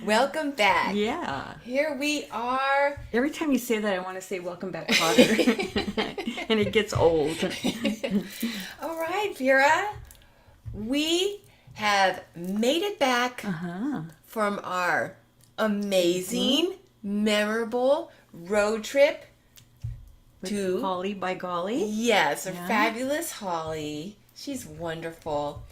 Welcome back. Yeah. Here we are. Every time you say that, I want to say welcome back, Potter. And it gets old. All right, Vera. We have made it back from our amazing, memorable road trip to Holly by golly. Yes, our fabulous Holly. She's wonderful.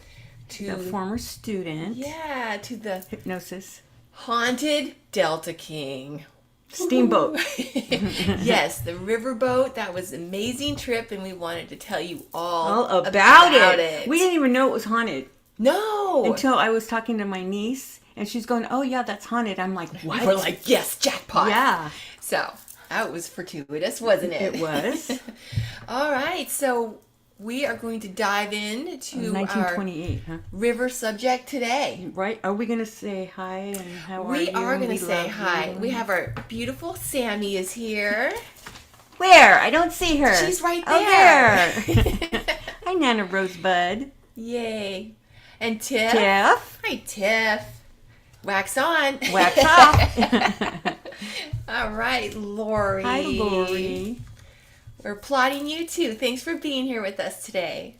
The former student. Yeah, to the Hypnosis. haunted Delta King. Steamboat. Yes, the riverboat. That was an amazing trip, and we wanted to tell you all about it. We didn't even know it was haunted. No. Until I was talking to my niece, and she's going, "Oh yeah, that's haunted." I'm like, "What?" We're like, "Yes, jackpot." Yeah. So that was fortuitous, wasn't it? It was. All right, so we are going to dive into 1928, our river subject today. Right? Are we going to say hi and how are you? We are going to say love hi. you. We have our beautiful Sammy is here. Where? I don't see her. She's right Oh, there. there. Hi, Nana Rosebud. Yay. And Tiff. Tiff. Hi, Tiff. Wax on. Wax off. All right, Lori. Hi, Lori. We're applauding you too. Thanks for being here with us today.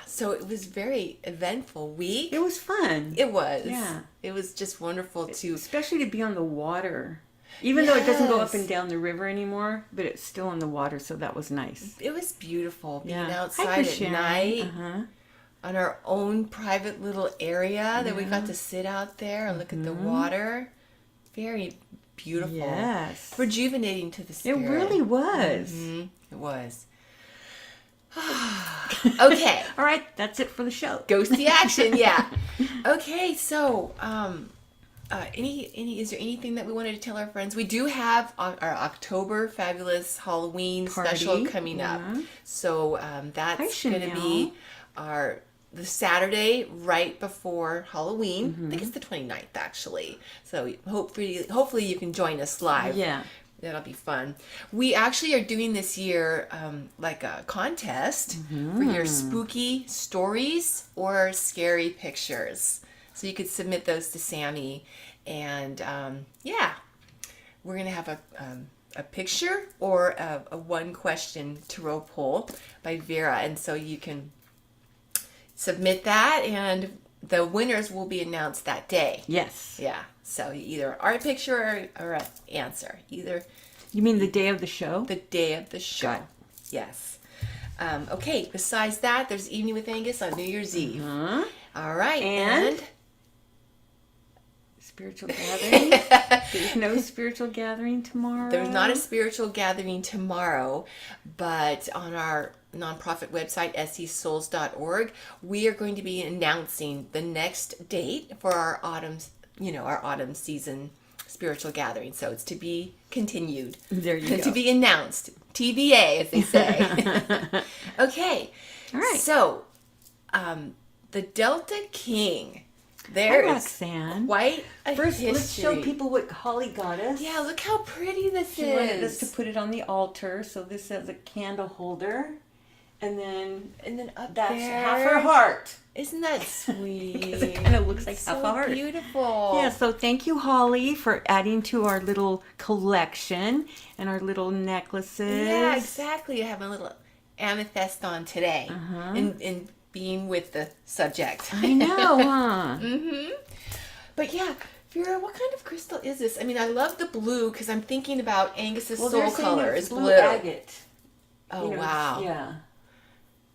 So it was very eventful week. It was fun. It was. Yeah. It was just wonderful to... Especially to be on the water. Even though it doesn't go up and down the river anymore, but it's still on the water, so that was nice. It was beautiful being Hi, outside at night Uh-huh. on our own private little area that we got to sit out there and look at the water. Very beautiful. Yes. Rejuvenating to the spirit. It really was. It was. Okay. All right, that's it for the show. Ghosty action, yeah. Okay, so is there anything that we wanted to tell our friends? We do have our October fabulous Halloween special coming up. So that's going to be the Saturday right before Halloween. I think it's the 29th actually. So hopefully you can join us live. Yeah. That'll be fun. We actually are doing this year like a contest for your spooky stories or scary pictures. So you could submit those to Sammy, and we're gonna have a picture or a one question tarot poll by Vera, and so you can submit that, and the winners will be announced that day. Yes. Yeah. So either art picture or an answer. Either. You mean the day of the show? The day of the show. Got it. Yes. Okay. Besides that, there's Evening with Angus on New Year's Eve. All right. And spiritual gathering. There's no spiritual gathering tomorrow. There's not a spiritual gathering tomorrow, but on our nonprofit website, sesouls.org, we are going to be announcing the next date for our autumn season spiritual gathering. So it's to be continued. There you go. To be announced. TBA, as they say. Okay. All right. So, the Delta King. There is Roxanne. quite a First, history. let's show people what Holly got us. Yeah, look how pretty this She is. wanted us to put it on the altar, so this has a candle holder, and then up that's there. half her heart. Isn't that sweet? Because it kind of looks like so half a heart. Beautiful. Yeah, so thank you, Holly, for adding to our little collection and our little necklaces. Yeah, exactly. I have a little amethyst on today, in being with the subject. I know, huh? But yeah, Vera, what kind of crystal is this? I mean, I love the blue because I'm thinking about Angus's soul they're saying color it's is blue. agate. Oh, wow. Yeah.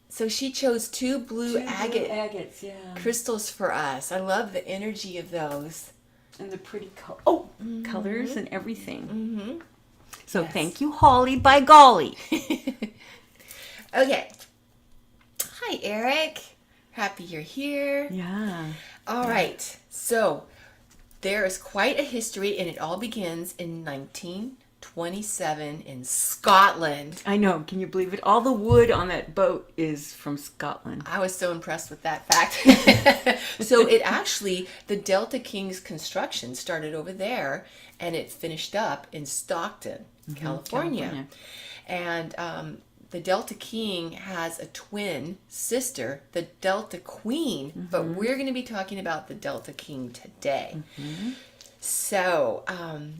So she chose two blue agates, yeah. crystals for us. I love the energy of those. And the pretty colors and everything. So Yes. thank you, Holly, by golly. Okay. Hi, Eric. Happy you're here. Yeah. All right. So there is quite a history, and it all begins in 1927 in Scotland. I know. Can you believe it? All the wood on that boat is from Scotland. I was so impressed with that fact. So it actually, the Delta King's construction started over there, and it finished up in Stockton, California. And the Delta King has a twin sister, the Delta Queen, but we're going to be talking about the Delta King today. So,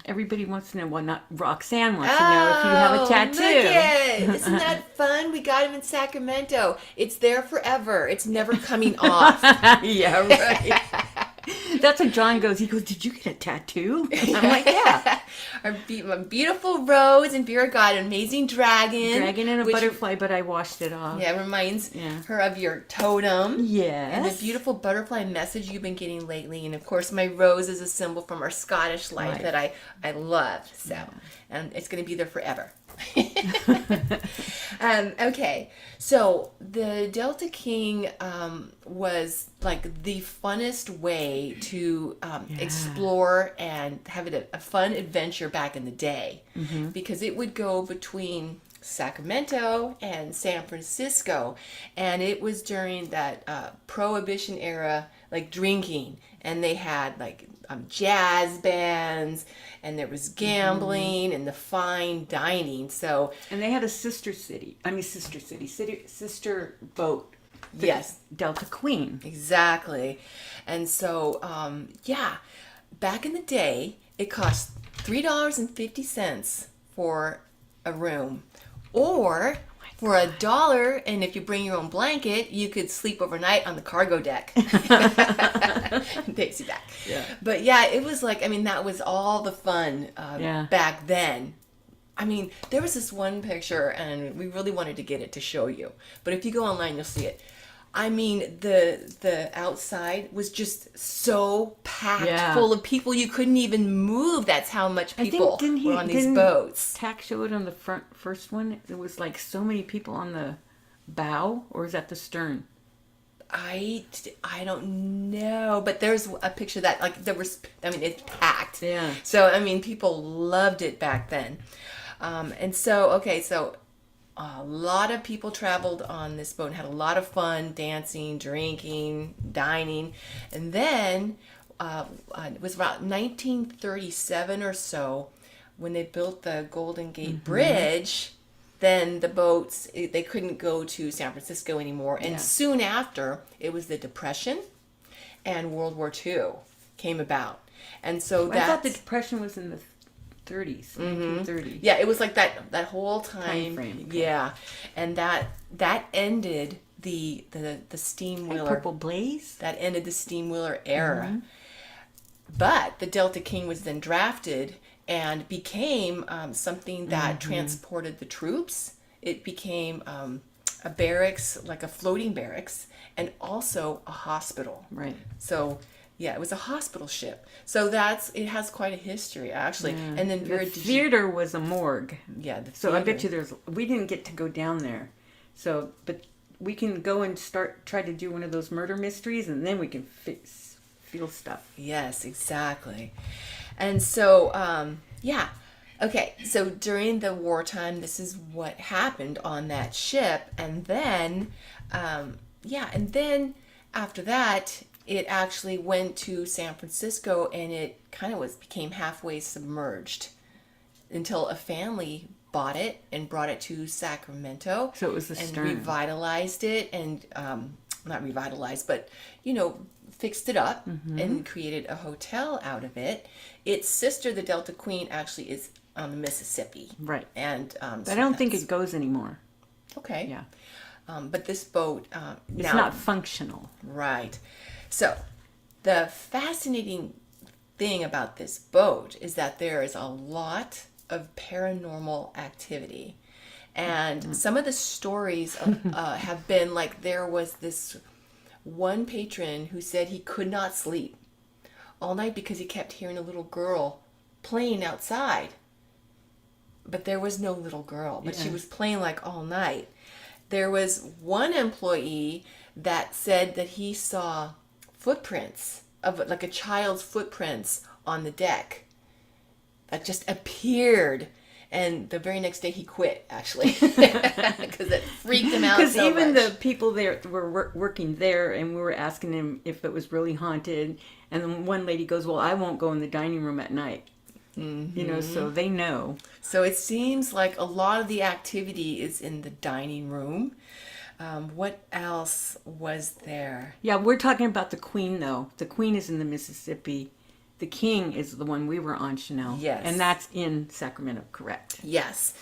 everybody wants to know. Well, not Roxanne wants to know if you have a tattoo. Look it. Isn't that fun? We got him in Sacramento. It's there forever. It's never coming off. Yeah, right. That's what John goes. He goes, "Did you get a tattoo?" I'm like, "Yeah." Our beautiful Rose and Vera got an amazing dragon. Dragon and a butterfly, but I washed it off. Yeah, it reminds her of your totem. Yes. And the beautiful butterfly message you've been getting lately. And of course, my rose is a symbol from our Scottish life that I love. So, and it's going to be there forever. Okay, so the Delta King was like the funnest way to explore and have a fun adventure back in the day, because it would go between Sacramento and San Francisco, and it was during that Prohibition era, like drinking, and they had like jazz bands, and there was gambling and the fine dining. So, and they had a sister boat. Yes, Delta Queen. Exactly. And so, back in the day, it cost $3.50 for a room, or for $1, and if you bring your own blanket, you could sleep overnight on the cargo deck. Takes you back. Yeah. But yeah, it was like, I mean, that was all the fun back then. I mean, there was this one picture, and we really wanted to get it to show you. But if you go online, you'll see it. I mean, the outside was just so packed full of people you couldn't even move. That's how much people were on these boats. Tack show it on the first one. There was like so many people on the bow, or is that the stern? I don't know, but there's a picture that like there was. I mean, it's packed. Yeah. So I mean, people loved it back then, and so so. A lot of people traveled on this boat and had a lot of fun dancing, drinking, dining. And then it was about 1937 or so when they built the Golden Gate Bridge. Then the boats, they couldn't go to San Francisco anymore. And soon after, it was the Depression and World War II came about. And so I thought the Depression was in the 30s, 1930s. Yeah, it was like that whole time frame. Okay. Yeah, and that ended the steam wheeler. Purple Blaze. That ended the steam wheeler era. But the Delta King was then drafted and became something that transported the troops. It became a barracks, like a floating barracks, and also a hospital. Right. So. Yeah, it was a hospital ship. So it has quite a history, actually. Yeah. And then the theater was a morgue. Yeah, so I bet you we didn't get to go down there. So, but we can go and try to do one of those murder mysteries, and then we can feel stuff. Yes, exactly. And so, okay. So during the wartime, this is what happened on that ship. And then, and then after that, it actually went to San Francisco, and it kind of became halfway submerged until a family bought it and brought it to Sacramento. So it was the stern. And revitalized it, and not revitalized, but fixed it up and created a hotel out of it. Its sister, the Delta Queen, actually is on the Mississippi. Right. And but I don't think it goes anymore. Okay. Yeah. But this boat it's not functional. Right. So, the fascinating thing about this boat is that there is a lot of paranormal activity. And some of the stories have been like there was this one patron who said he could not sleep all night because he kept hearing a little girl playing outside. But there was no little girl, but she was playing like all night. There was one employee that said that he saw footprints of like a child's footprints on the deck that just appeared, and the very next day he quit, actually, because it freaked him out so much. Because even the people there were working there, and we were asking him if it was really haunted, and then one lady goes, "Well, I won't go in the dining room at night." You know, so they know. So it seems like a lot of the activity is in the dining room. What else was there? Yeah, we're talking about the Queen, though. The Queen is in the Mississippi. The King is the one we were on, Chanel. Yes. And that's in Sacramento, correct? Yes.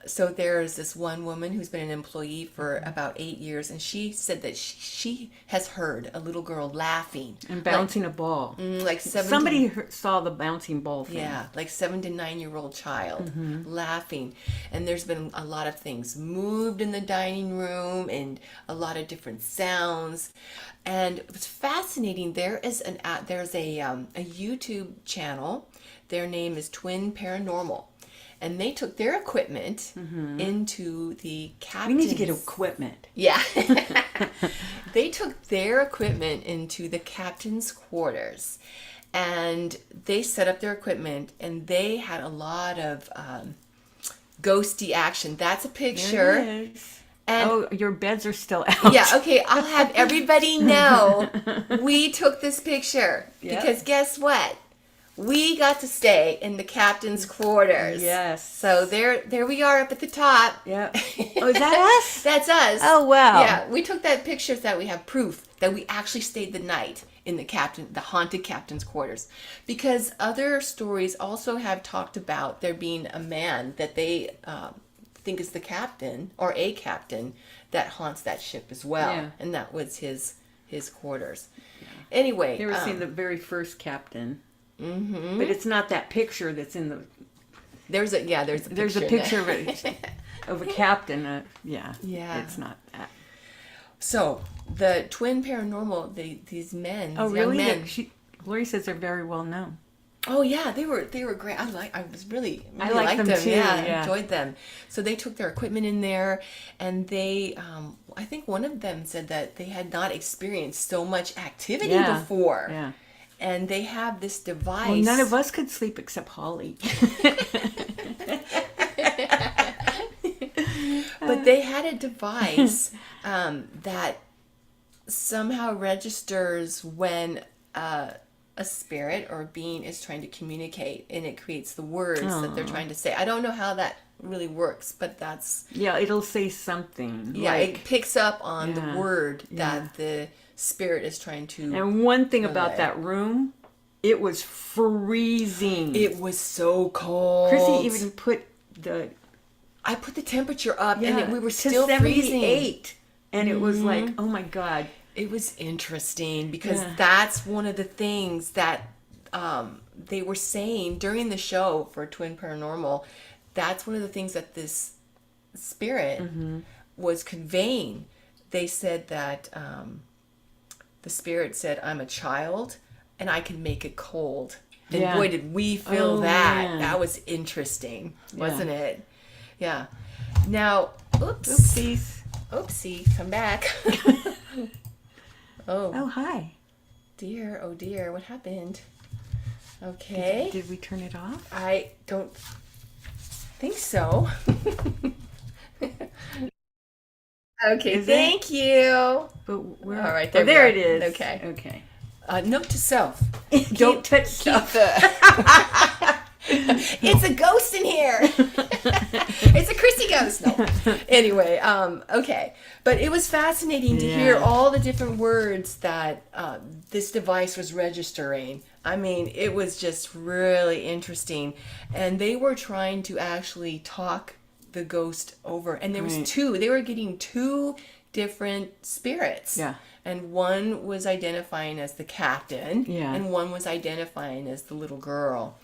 So there's this one woman who's been an employee for about 8 years, and she said that she has heard a little girl laughing And bouncing a ball. like Somebody saw the bouncing ball thing. Yeah, like 7 to 9-year-old child laughing. And there's been a lot of things moved in the dining room and a lot of different sounds. And what's fascinating, there's a YouTube channel. Their name is Twin Paranormal. And they took their equipment into the captain's... We need to get equipment. Yeah. They took their equipment into the captain's quarters. And they set up their equipment, and they had a lot of ghosty action. That's a picture. There it is. And your beds are still out. yeah, okay, I'll have everybody know we took this picture. Yep. Because guess what? We got to stay in the captain's quarters. Yes. So there we are up at the top. Yeah. Oh, is that us? That's us. Oh, wow. Yeah, we took that picture so that we have proof that we actually stayed the night in the haunted captain's quarters. Because other stories also have talked about there being a man that they think is the captain or a captain that haunts that ship as well. Yeah. And that was his quarters. Yeah. Anyway. You ever seen the very first captain? Mm-hmm. But it's not that picture that's in the... There's a picture of a captain. Yeah. It's not that. So the Twin Paranormal, these men, oh these really? young men. Lori says they're very well known. Oh yeah, they were great. I really liked them too. Yeah, enjoyed them. So they took their equipment in there, and they, I think one of them said that they had not experienced so much activity before. Yeah. And they have this device. Well, none of us could sleep except Holly. But they had a device that somehow registers when a spirit or a being is trying to communicate, and it creates the words that they're trying to say. I don't know how that really works, but that's... Yeah, it'll say something. Yeah, it picks up on the word that the spirit is trying to... And one thing about that room, it was freezing. It was so cold. Chrissy even put the... I put the temperature up, and we were still to 78, freezing. And it was like, oh my God. It was interesting because that's one of the things that they were saying during the show for Twin Paranormal. That's one of the things that this spirit was conveying. They said that the spirit said, I'm a child and I can make it cold. And boy, did we feel that. Man. That was interesting, wasn't it? Yeah. Now, Oopsie, come back. Oh, hi. Dear, oh dear, what happened? Okay. Did we turn it off? I don't think so. Okay, thank you. But all right, there it is. Okay. Note to self. Don't touch stuff. It's a ghost in here. It's a Chrissy ghost. No. Anyway, okay. But it was fascinating to hear all the different words that this device was registering. I mean, it was just really interesting. And they were trying to actually talk the ghost over. And there was two. They were getting two different spirits. Yeah. And one was identifying as the captain. Yeah. And one was identifying as the little girl.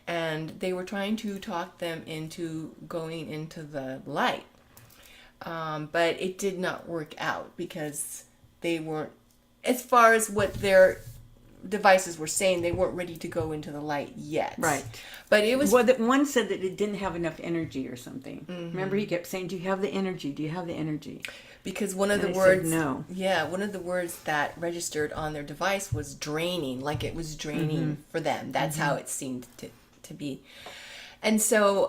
And they were trying to talk them into going into the light. But it did not work out because they weren't, as far as what their devices were saying, they weren't ready to go into the light yet. Right. But it was... Well, one said that it didn't have enough energy or something. Mm-hmm. Remember, he kept saying, do you have the energy? Do you have the energy? Because one of the words... no. Yeah, one of the words that registered on their device was draining, like it was draining for them. That's how it seemed to be. And so,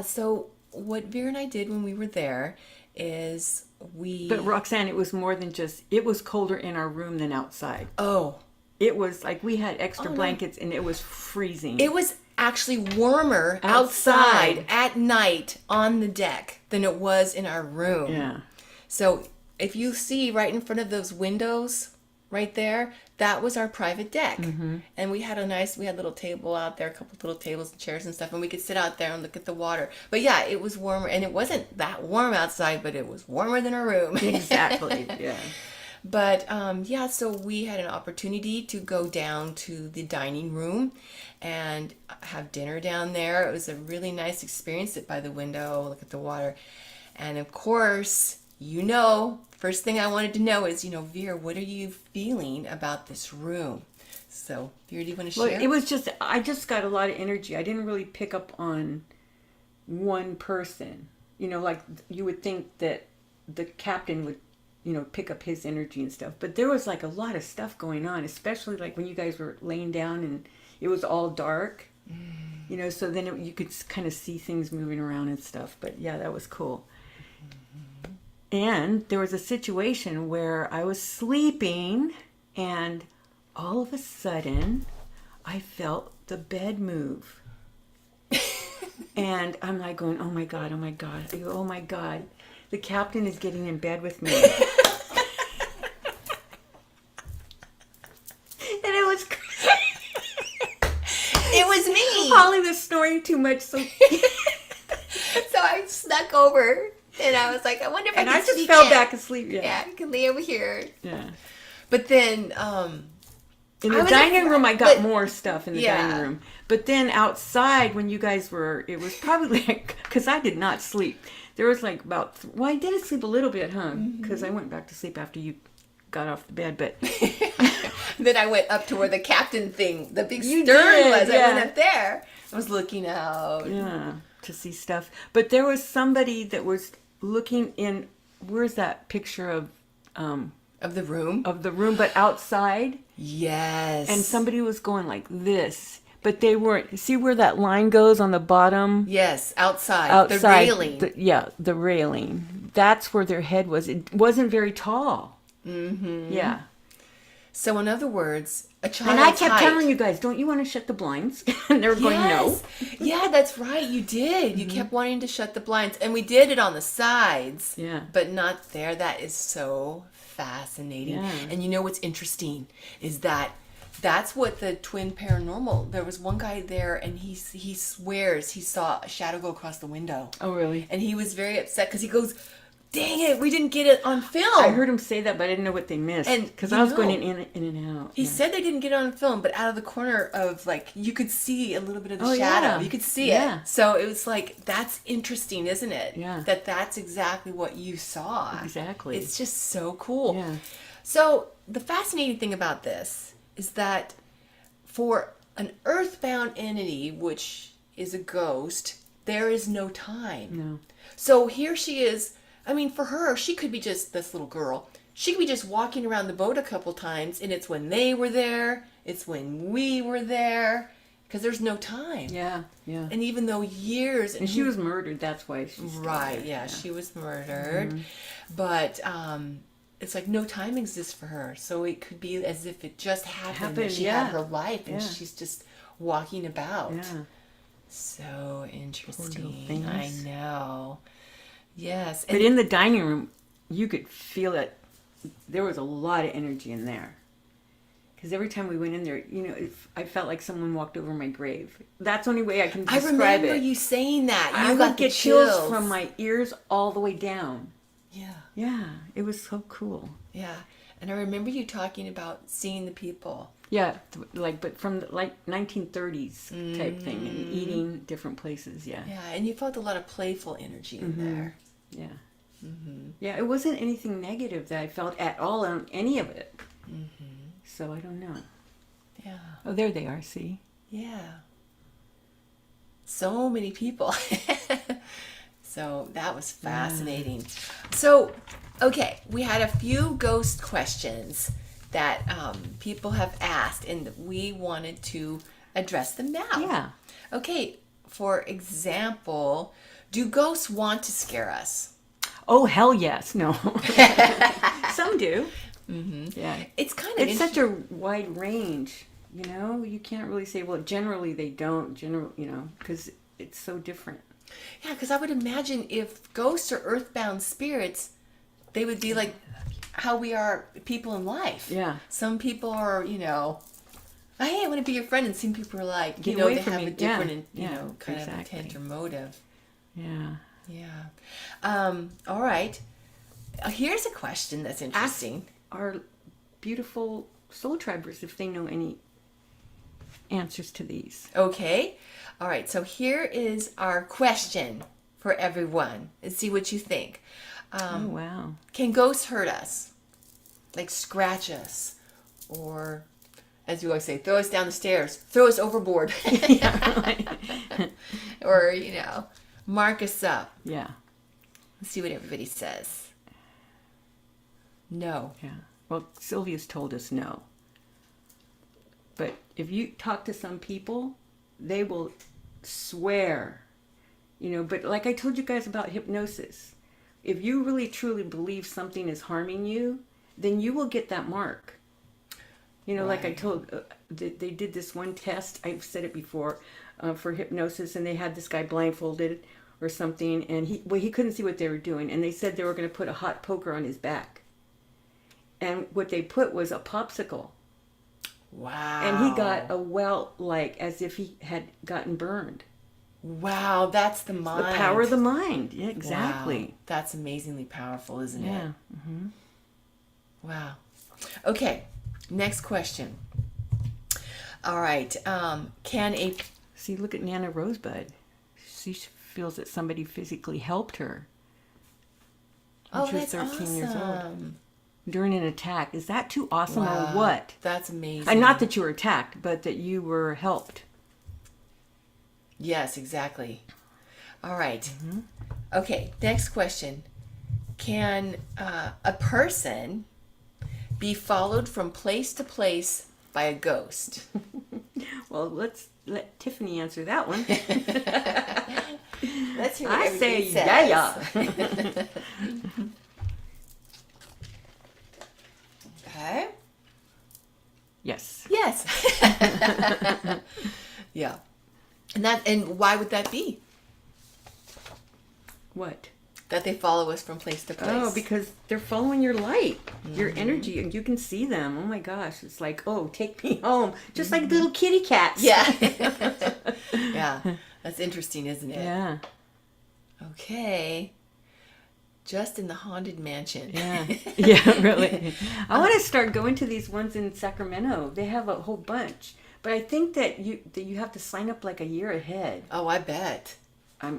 so what Vera and I did when we were there is we... But Roxanne, it was more than just... It was colder in our room than outside. Oh, it was like we had extra blankets and it was freezing. It was actually warmer outside at night on the deck than it was in our room. Yeah. So if you see right in front of those windows right there, that was our private deck. And we had a little table out there, a couple little tables and chairs and stuff, and we could sit out there and look at the water. But yeah, it was warmer, and it wasn't that warm outside, but it was warmer than our room. Exactly, yeah. But so we had an opportunity to go down to the dining room and have dinner down there. It was a really nice experience, sit by the window, look at the water. And of course, first thing I wanted to know is, Vera, what are you feeling about this room? So, Vera, do you want to share? Well, it was I just got a lot of energy. I didn't really pick up on one person. Like you would think that the captain would, pick up his energy and stuff. But there was like a lot of stuff going on, especially like when you guys were laying down and it was all dark. So then you could kind of see things moving around and stuff. But yeah, that was cool. And there was a situation where I was sleeping and all of a sudden I felt the bed move. And I'm like going, oh my God, oh my God. I go, oh my God. The captain is getting in bed with me. And it was It was me. Holly was snoring too much. So I snuck over. And I was like, I wonder if I can I just fell back asleep. Yeah, I can lay over here. Yeah. But then, in the dining room, I got more stuff in the dining room. But then outside, when you guys were, it was probably like, because I did not sleep. There was like I did sleep a little bit, huh? Because I went back to sleep after you got off the bed. But then I went up to where the captain thing, the big stern was. I went up there. I was looking out. Yeah, to see stuff. But there was somebody that was looking in, where's that picture of the room? Of the room, but outside. Yes. And somebody was going like this, but they weren't. See where that line goes on the bottom? Yes, outside. The railing. The railing. That's where their head was. It wasn't very tall. Mm-hmm. Yeah. So in other words, a child. And I kept telling you guys, don't you want to shut the blinds? And they were going, no. Yeah, that's right. You did. You kept wanting to shut the blinds. And we did it on the sides. Yeah. But not there. That is so fascinating. Yeah. And you know what's interesting is that's what the twin paranormal, there was one guy there and he swears he saw a shadow go across the window. Oh, really? And he was very upset because he goes, dang it, we didn't get it on film. I heard him say that, but I didn't know what they missed. Because I was going in and out. He said they didn't get it on film, but out of the corner of, like, you could see a little bit of the shadow. Yeah. You could see it. So it was like, that's interesting, isn't it? Yeah. That's exactly what you saw. Exactly. It's just so cool. Yeah. So the fascinating thing about this is that for an earthbound entity, which is a ghost, there is no time. No. So here she is. I mean, for her, she could be just this little girl. She could be just walking around the boat a couple times, and it's when they were there, it's when we were there, because there's no time. Yeah, yeah. And even though years... And she was murdered, that's why she's right, yeah, she was murdered. Mm-hmm. But it's like no time exists for her. So it could be as if it just happened that she had her life, and she's just walking about. Yeah. So interesting. I know. Yes. But in the dining room, you could feel it. There was a lot of energy in there. Because every time we went in there, I felt like someone walked over my grave. That's the only way I can describe it. I remember you saying that. I would get chills from my ears all the way down. Yeah. Yeah. It was so cool. Yeah. And I remember you talking about seeing the people. Yeah, but from 1930s type thing, and eating different places. Yeah. Yeah, and you felt a lot of playful energy in there. Yeah. Mm-hmm. Yeah, it wasn't anything negative that I felt at all on any of it. Mm-hmm. So I don't know. Yeah. Oh, there they are. See. Yeah. So many people. So that was fascinating. Yeah. So, okay, we had a few ghost questions that people have asked, and we wanted to address them now. Yeah. Okay, for example, do ghosts want to scare us? Oh, hell yes. No. Some do. Yeah. It's such a wide range, you know? You can't really say, well, generally they don't, because it's so different. Yeah, because I would imagine if ghosts are earthbound spirits, they would be like how we are people in life. Yeah. Some people are, hey, I want to be your friend, and some people are like, Get away they from have me. a different, Yeah. kind Exactly. of intent or motive. Yeah. Yeah. All right. Here's a question that's interesting. Ask our beautiful soul tribers if they know any answers to these. Okay. All right. So here is our question for everyone, and see what you think. Oh, wow. Can ghosts hurt us? Like scratch us? Or, as you always say, throw us down the stairs, throw us overboard. Or, mark us up. Yeah. Let's see what everybody says. No. Yeah. Well, Sylvia's told us no. But if you talk to some people, they will swear, but like I told you guys about hypnosis, if you really truly believe something is harming you, then you will get that mark. Right. Like I told, they did this one test, I've said it before, for hypnosis, and they had this guy blindfolded or something, and he couldn't see what they were doing, and they said they were going to put a hot poker on his back. And what they put was a popsicle. Wow. And he got a welt as if he had gotten burned. Wow, that's the mind. The power of the mind. Yeah, exactly. Wow. That's amazingly powerful, isn't it? Yeah. Mm-hmm. Wow. Okay, next question. All right. See, look at Nana Rosebud. She feels that somebody physically helped her. She was 13 years old. During an attack. Is that too awesome Wow, or what? That's amazing. And not that you were attacked, but that you were helped. Yes, exactly. All right. Mm-hmm. Okay, next question. Can a person be followed from place to place by a ghost? Well, let's let Tiffany answer that one. Let's hear what I say says. Yeah. Okay. Yes. Yes. Yeah. And why would that be? What? That they follow us from place to place. Oh, because they're following your light, your energy, and you can see them. Oh my gosh, it's like, oh, take me home, just like little kitty cats. Yeah. Yeah. That's interesting, isn't it? Yeah. Okay. Just in the Haunted Mansion. Yeah. Yeah, really. I want to start going to these ones in Sacramento. They have a whole bunch. But I think that you have to sign up like a year ahead. Oh, I bet. I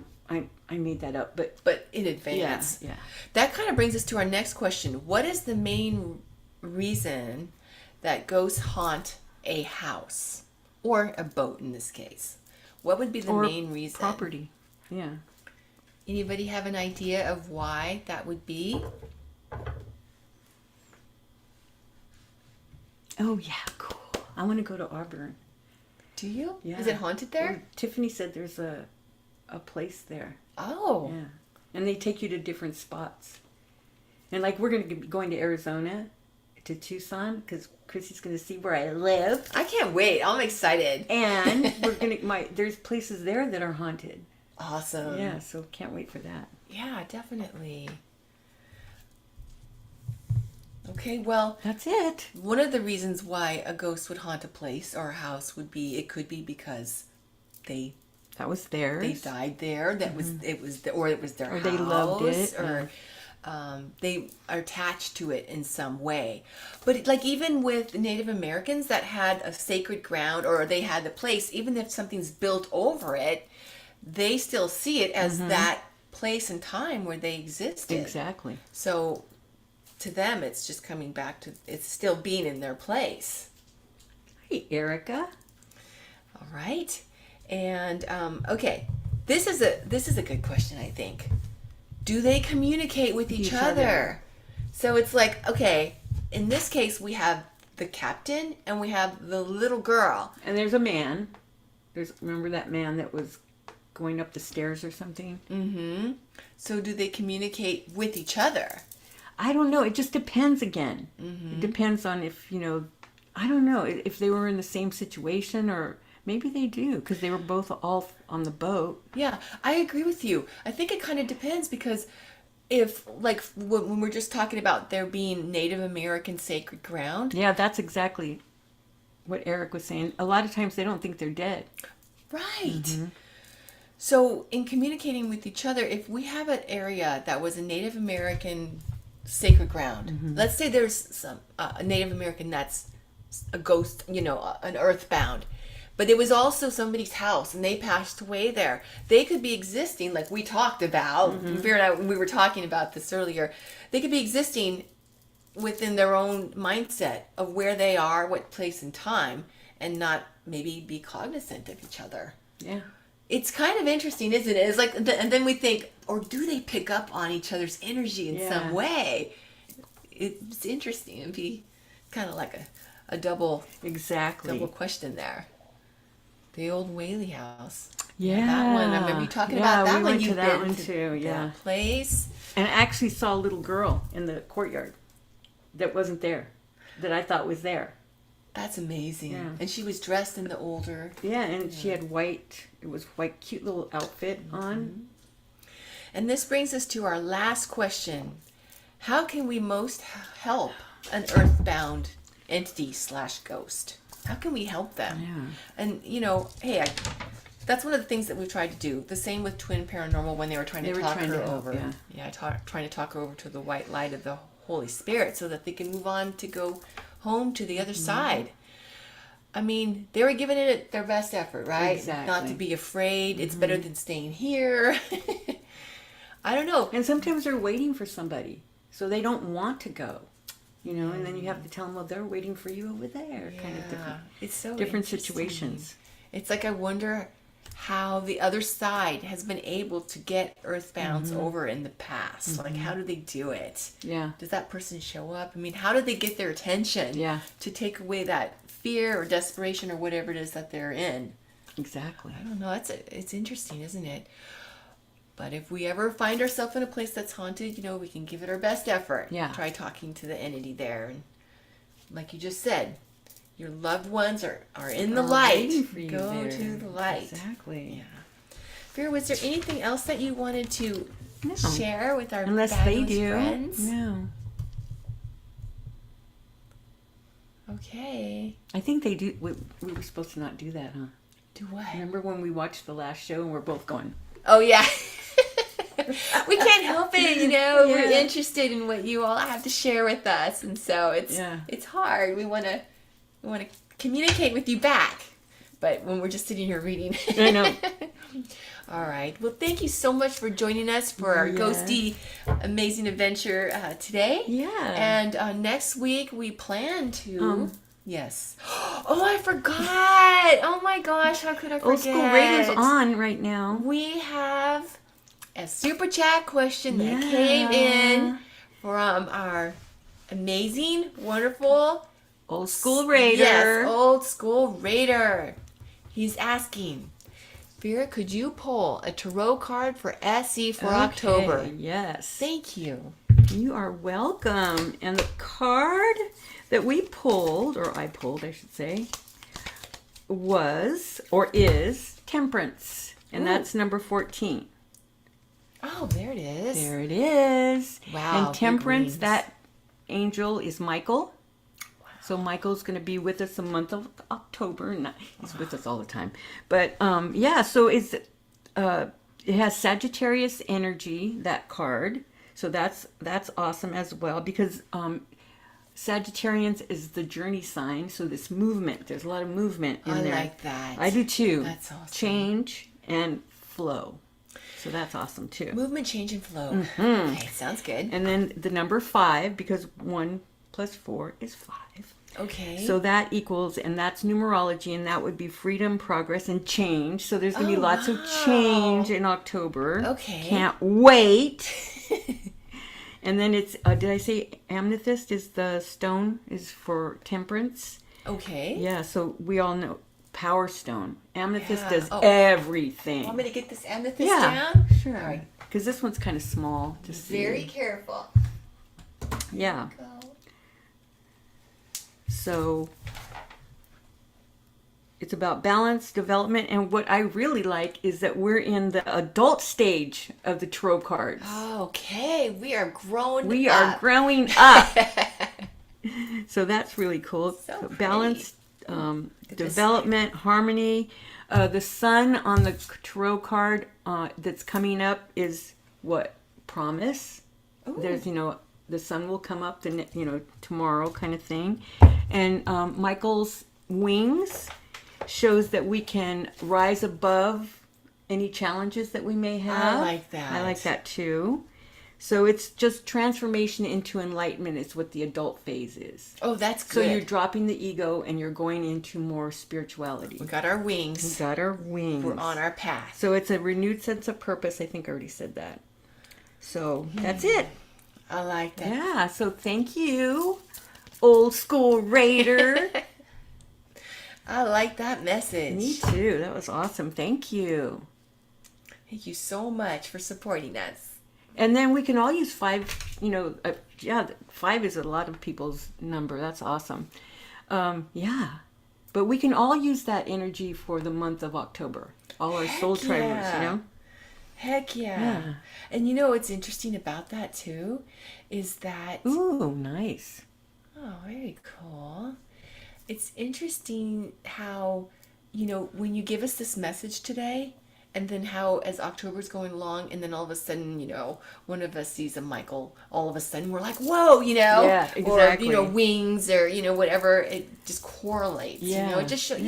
made that up, but in advance. Yeah. That kind of brings us to our next question. What is the main reason that ghosts haunt a house or a boat in this case? What would be the main reason? Property. Yeah. Anybody have an idea of why that would be? Oh yeah, cool. I want to go to Auburn. Do you? Yeah. Is it haunted there? Well, Tiffany said there's a place there. Oh. Yeah. And they take you to different spots. And like we're going to be going to Arizona, to Tucson, because Chrissy's going to see where I live. I can't wait. I'm excited. And we're going to there's places there that are haunted. Awesome. Yeah, so can't wait for that. Yeah, definitely. Okay, well, that's it. One of the reasons why a ghost would haunt a place or a house it could be because that was theirs. They died there. It was their house. They loved it. Or they are attached to it in some way. But like even with Native Americans that had a sacred ground or they had the place, even if something's built over it, they still see it as that place and time where they existed. Exactly. So to them, it's just coming back to, it's still being in their place. Hey, Erica. All right. And, okay, this is a good question, I think. Do they communicate with each other? So it's like, okay, in this case, we have the captain and we have the little girl. And there's a man. Remember that man that was going up the stairs or something? Mm-hmm. So do they communicate with each other? I don't know. It just depends again. It depends on if, I don't know, if they were in the same situation, or maybe they do because they were both all on the boat. Yeah, I agree with you. I think it kind of depends because if, like, when we're just talking about there being Native American sacred ground. Yeah, that's exactly what Eric was saying. A lot of times they don't think they're dead. Right. So in communicating with each other, if we have an area that was a Native American sacred ground, let's say there's some a Native American that's a ghost, an earthbound, but it was also somebody's house and they passed away there. They could be existing, like we talked about. Vera and I, we were talking about this earlier. They could be existing within their own mindset of where they are, what place and time, and not maybe be cognizant of each other. Yeah. It's kind of interesting, isn't it? It's like, and then we think, or do they pick up on each other's energy in some way? It's interesting. It'd be kind of like a double question there. The old Whaley house. Yeah. That one. I remember you talking about that we one. Went You've to that been one to too. Yeah. That place. And I actually saw a little girl in the courtyard that wasn't there, that I thought was there. That's amazing. Yeah. And she was dressed in the older. Yeah, and she had white, cute little outfit on. And this brings us to our last question. How can we most help an earthbound entity / ghost? How can we help them? Yeah. And, hey, that's one of the things that we've tried to do. The same with Twin Paranormal when they were trying to talk her over. Yeah, trying to talk her over to the white light of the Holy Spirit so that they can move on to go home to the other side. I mean, they were giving it their best effort, right? Exactly. Not to be afraid. It's better than staying here. I don't know. And sometimes they're waiting for somebody, so they don't want to go. And then you have to tell them, well, they're waiting for you over there. Yeah. Kind of different. It's so different situations. It's like I wonder how the other side has been able to get earthbounds over in the past. Like, how do they do it? Yeah. Does that person show up? I mean, how do they get their attention? Yeah. To take away that fear or desperation or whatever it is that they're in. Exactly. I don't know. It's interesting, isn't it? But if we ever find ourselves in a place that's haunted, we can give it our best effort. Yeah. Try talking to the entity there. And like you just said, your loved ones are in the light. Go to the light. Exactly. Yeah. Vera, was there anything else that you wanted to share with our Unless they do. friends? No. Okay. I think they do. We were supposed to not do that, huh? Do what? Remember when we watched the last show and we're both going, oh, yeah. We can't help it, We're interested in what you all have to share with us. And so it's hard. We want to communicate with you back. But when we're just sitting here reading. I know. All right. Well, thank you so much for joining us for our ghosty amazing adventure today. Yeah. And next week we plan to... Yes. Oh, I forgot. Oh my gosh, how could I forget? Old School Radio's on right now. We have a super chat question that came in from our amazing, wonderful Old School Raider. Yes, Old School Raider. He's asking, Vera, could you pull a tarot card for SE for October? Yes. Thank you. You are welcome. And the card that we pulled, or I pulled, I should say, is Temperance. And that's number 14. Oh, there it is. There it is. Wow. And Temperance, that angel is Michael. Wow. So Michael's going to be with us the month of October. He's with us all the time. But so it has Sagittarius energy, that card. So that's awesome as well, because Sagittarians is the journey sign, so this movement, there's a lot of movement in there. I like that. I do too. That's awesome. Change and flow. So that's awesome too. Movement, change, and flow. Okay, sounds good. And then the number 5, because 1 + 4 is 5. Okay. So that equals, and that's numerology, and that would be freedom, progress, and change. So there's going to be lots of change in October. Okay. Can't wait. And then it's, did I say amethyst is the stone, is for temperance? Okay. Yeah, so we all know Power Stone. Amethyst does everything. Want me to get this amethyst down? Sure. All right. Because this one's kind of small. Very careful. Yeah. So it's about balance, development, and what I really like is that we're in the adult stage of the tarot cards. Okay, we are growing up. We are growing up. So that's really cool. So balance, development, harmony. The sun on the tarot card that's coming up is what? Promise. Ooh. There's, the sun will come up, tomorrow kind of thing. And Michael's wings shows that we can rise above any challenges that we may have. I like that. I like that too. So it's just transformation into enlightenment is what the adult phase is. Oh, that's good. So you're dropping the ego and you're going into more spirituality. We got our wings. We're on our path. So it's a renewed sense of purpose. I think I already said that. So that's it. I like that. Yeah, so thank you, old school raider. I like that message. Me too. That was awesome. Thank you. Thank you so much for supporting us. And then we can all use 5, 5 is a lot of people's number. That's awesome. Yeah. But we can all use that energy for the month of October. All our soul tribers, Heck yeah. And what's interesting about that too is that... Ooh, nice. Oh, very cool. It's interesting how, when you give us this message today, and then how as October's going along, and then all of a sudden, one of us sees a Michael, all of a sudden we're like, whoa, Yeah, exactly. Or, wings, or, whatever, it just correlates, it just shows,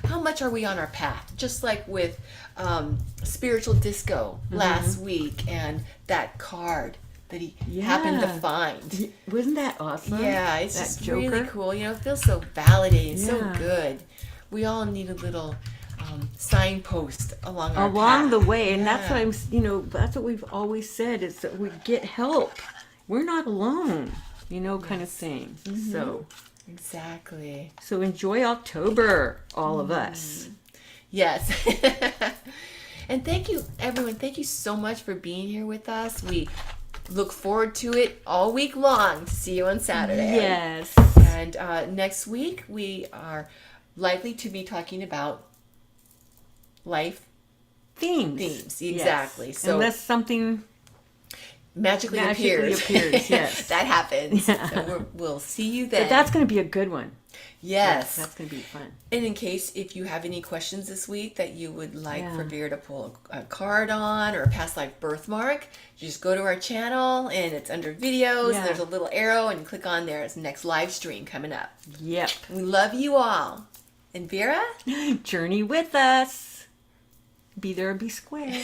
how much are we on our path? Just like with Spiritual Disco last week, and that card that he happened to find. Wasn't that awesome? Yeah, it's that just Joker? really cool. It feels so validating, so good. We all need a little signpost along our path. The way, and that's what that's what we've always said is that we get help. We're not alone, kind of thing. Mm-hmm. So exactly. So enjoy October, all of us. Yes. And thank you, everyone. Thank you so much for being here with us. We look forward to it all week long to see you on Saturday. Yes. And next week we are likely to be talking about life themes. Exactly. Yes. So unless something magically appears. Yes. That happens. Yeah. So we'll see you then. But that's going to be a good one. Yes. That's going to be fun. And in case if you have any questions this week that you would like for Vera to pull a card on, or a past life birthmark, you just go to our channel and it's under videos. And there's a little arrow and click on there. It's the next live stream coming up. Yep. We love you all. And Vera? Journey with us. Be there or be square.